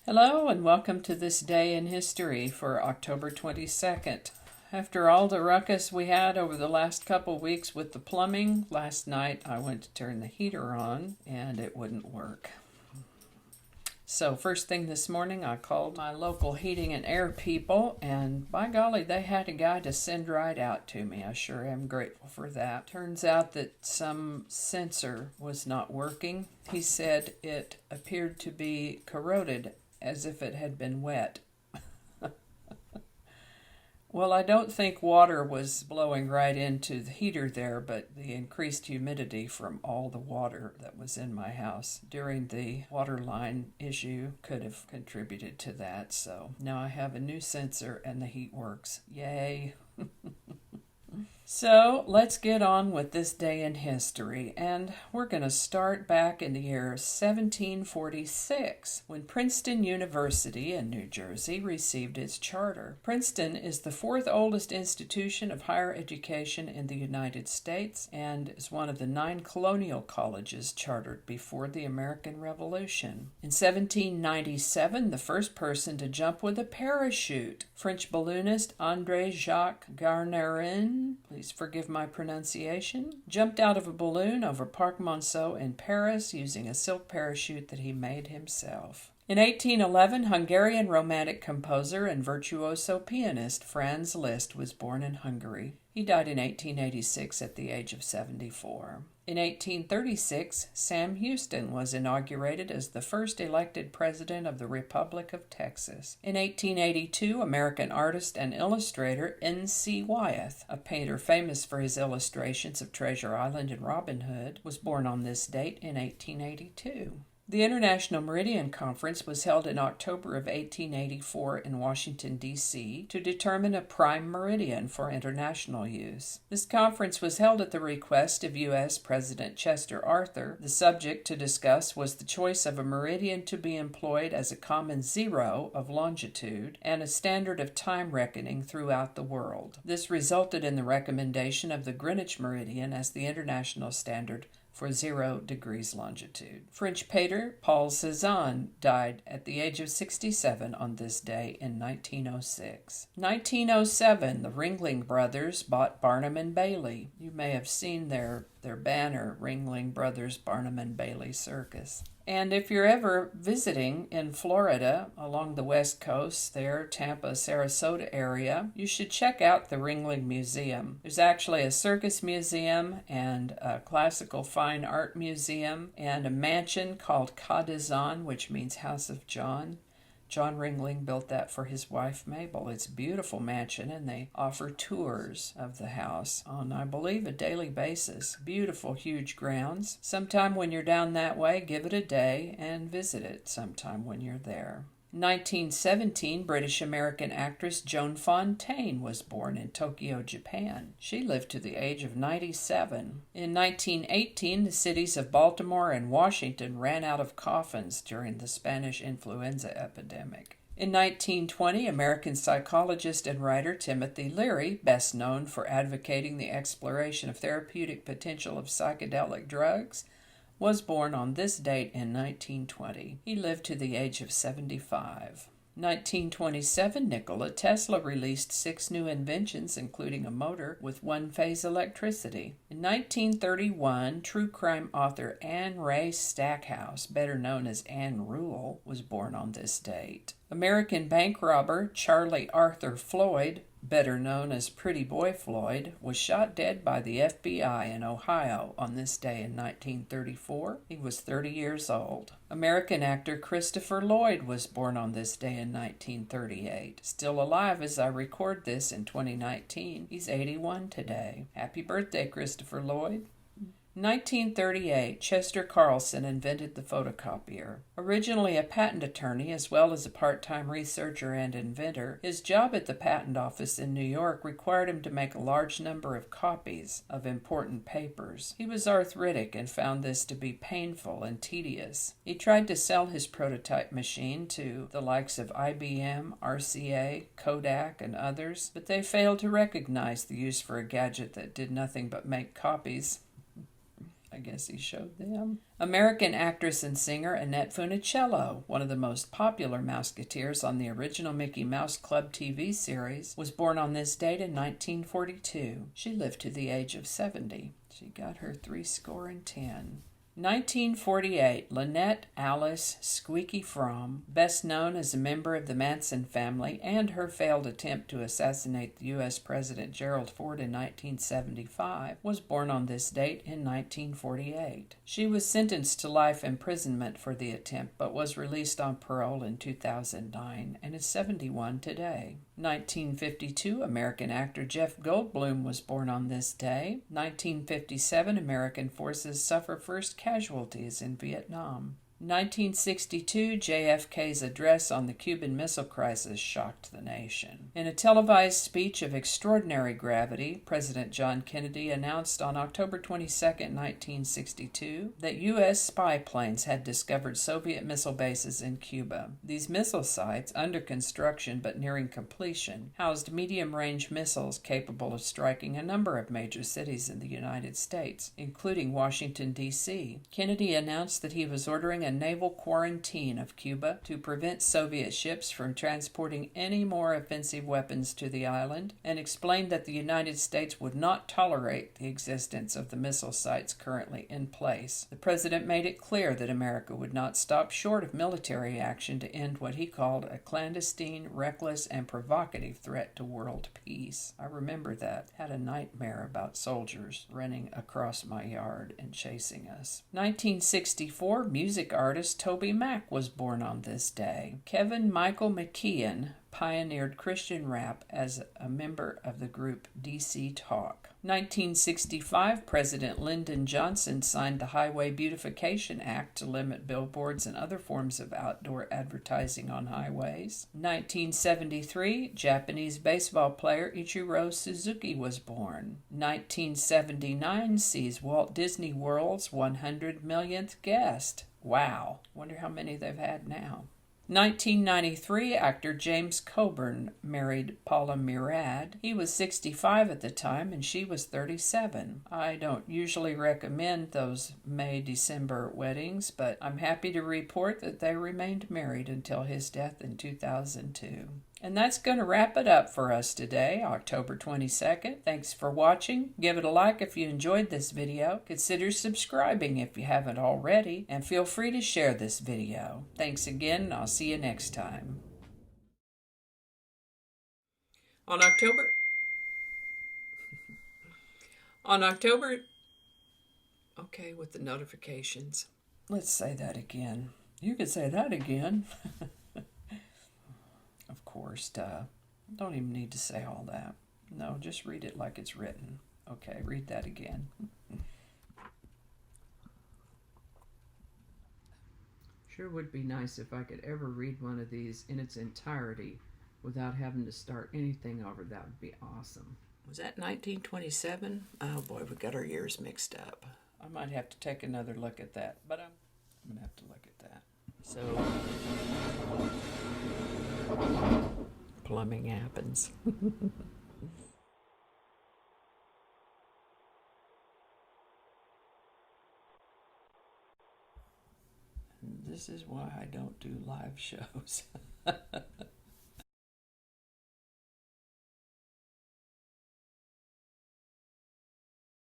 Hello and welcome to this day in history for October 22nd. After all the ruckus we had over the last couple weeks with the plumbing, last night I went to turn the heater on and it wouldn't work. So first thing this morning I called my local heating and air people, and by golly, they had a guy to send right out to me. I sure am grateful for that. Turns out that some sensor was not working. He said it appeared to be corroded as if it had been wet. Well, I don't think water was blowing right into the heater there, but the increased humidity from all the water that was in my house during the water line issue could have contributed to that. So now I have a new sensor and the heat works. Yay! So let's get on with this day in history, and we're going to start back in the year 1746, when Princeton University in New Jersey received its charter. Princeton is the fourth oldest institution of higher education in the United States and is one of the 9 colonial colleges chartered before the American Revolution. In 1797, the first person to jump with a parachute, French balloonist André-Jacques Garnerin, please forgive my pronunciation, jumped out of a balloon over Parc Monceau in Paris using a silk parachute that he made himself. In 1811, Hungarian romantic composer and virtuoso pianist Franz Liszt was born in Hungary. He died in 1886 at the age of 74. In 1836, Sam Houston was inaugurated as the first elected president of the Republic of Texas. In 1882, American artist and illustrator N.C. Wyeth, a painter famous for his illustrations of Treasure Island and Robin Hood, was born on this date in 1882. The International Meridian Conference was held in October of 1884 in Washington, D.C. to determine a prime meridian for international use. This conference was held at the request of U.S. President Chester Arthur. The subject to discuss was the choice of a meridian to be employed as a common zero of longitude and a standard of time reckoning throughout the world. This resulted in the recommendation of the Greenwich meridian as the international standard for 0 degrees longitude. French painter Paul Cézanne died at the age of 67 on this day in 1906. 1907, the Ringling brothers bought Barnum and Bailey. You may have seen their banner, Ringling Brothers Barnum and Bailey Circus. And if you're ever visiting in Florida along the west coast there, Tampa, Sarasota area, you should check out the Ringling Museum. There's actually a circus museum and a classical fine art museum and a mansion called Cadizan, which means House of John. John Ringling built that for his wife Mabel. It's a beautiful mansion, and they offer tours of the house on, I believe, a daily basis. Beautiful, huge grounds. Sometime when you're down that way, give it a day and visit it sometime when you're there. 1917, British-American actress Joan Fontaine was born in Tokyo, Japan. She lived to the age of 97. In 1918, the cities of Baltimore and Washington ran out of coffins during the Spanish influenza epidemic. In 1920, American psychologist and writer Timothy Leary, best known for advocating the exploration of therapeutic potential of psychedelic drugs, was born on this date in 1920. He lived to the age of 75. 1927, Nikola Tesla released 6 new inventions, including a motor with one-phase electricity. In 1931, true crime author Anne Ray Stackhouse, better known as Anne Rule, was born on this date. American bank robber Charlie Arthur Floyd, better known as Pretty Boy Floyd, was shot dead by the FBI in Ohio on this day in 1934. He was 30 years old. American actor Christopher Lloyd was born on this day in 1938. Still alive as I record this in 2019. He's 81 today. Happy birthday, Christopher Lloyd. 1938, Chester Carlson invented the photocopier. Originally a patent attorney as well as a part-time researcher and inventor, his job at the patent office in New York required him to make a large number of copies of important papers. He was arthritic and found this to be painful and tedious. He tried to sell his prototype machine to the likes of IBM, RCA, Kodak, and others, but they failed to recognize the use for a gadget that did nothing but make copies. I guess he showed them. American actress and singer Annette Funicello, one of the most popular Mouseketeers on the original Mickey Mouse Club TV series, was born on this date in 1942. She lived to the age of 70. She got her 70. 1948, Lynette Alice Squeaky Fromm, best known as a member of the Manson family and her failed attempt to assassinate the U.S. President Gerald Ford in 1975, was born on this date in 1948. She was sentenced to life imprisonment for the attempt, but was released on parole in 2009 and is 71 today. 1952, American actor Jeff Goldblum was born on this day. 1957, American forces suffer first casualties in Vietnam. 1962, JFK's address on the Cuban Missile Crisis shocked the nation. In a televised speech of extraordinary gravity, President John Kennedy announced on October 22, 1962, that U.S. spy planes had discovered Soviet missile bases in Cuba. These missile sites, under construction but nearing completion, housed medium-range missiles capable of striking a number of major cities in the United States, including Washington, D.C. Kennedy announced that he was ordering a naval quarantine of Cuba to prevent Soviet ships from transporting any more offensive weapons to the island, and explained that the United States would not tolerate the existence of the missile sites currently in place. The president made it clear that America would not stop short of military action to end what he called a clandestine, reckless, and provocative threat to world peace. I remember that. Had a nightmare about soldiers running across my yard and chasing us. 1964, music artist Toby Mac was born on this day. Kevin Michael McKeon pioneered Christian rap as a member of the group DC Talk. 1965, President Lyndon Johnson signed the Highway Beautification Act to limit billboards and other forms of outdoor advertising on highways. 1973, Japanese baseball player Ichiro Suzuki was born. 1979 sees Walt Disney World's 100 millionth guest. Wow, wonder how many they've had now. 1993, actor James Coburn married Paula Murad. He was 65 at the time and she was 37. I don't usually recommend those May-December weddings, but I'm happy to report that they remained married until his death in 2002. And that's going to wrap it up for us today, October 22nd. Thanks for watching. Give it a like if you enjoyed this video. Consider subscribing if you haven't already. And feel free to share this video. Thanks again, and I'll see you next time. On October... Okay, with the notifications. Let's say that again. You could say that again. Of course, duh. Don't even need to say all that. No, just read it like it's written. Okay, read that again. Sure would be nice if I could ever read one of these in its entirety without having to start anything over. That would be awesome. Was that 1927? Oh boy, we got our years mixed up. I might have to take another look at that, but I'm going to have to look at that. So... plumbing happens. This is why I don't do live shows.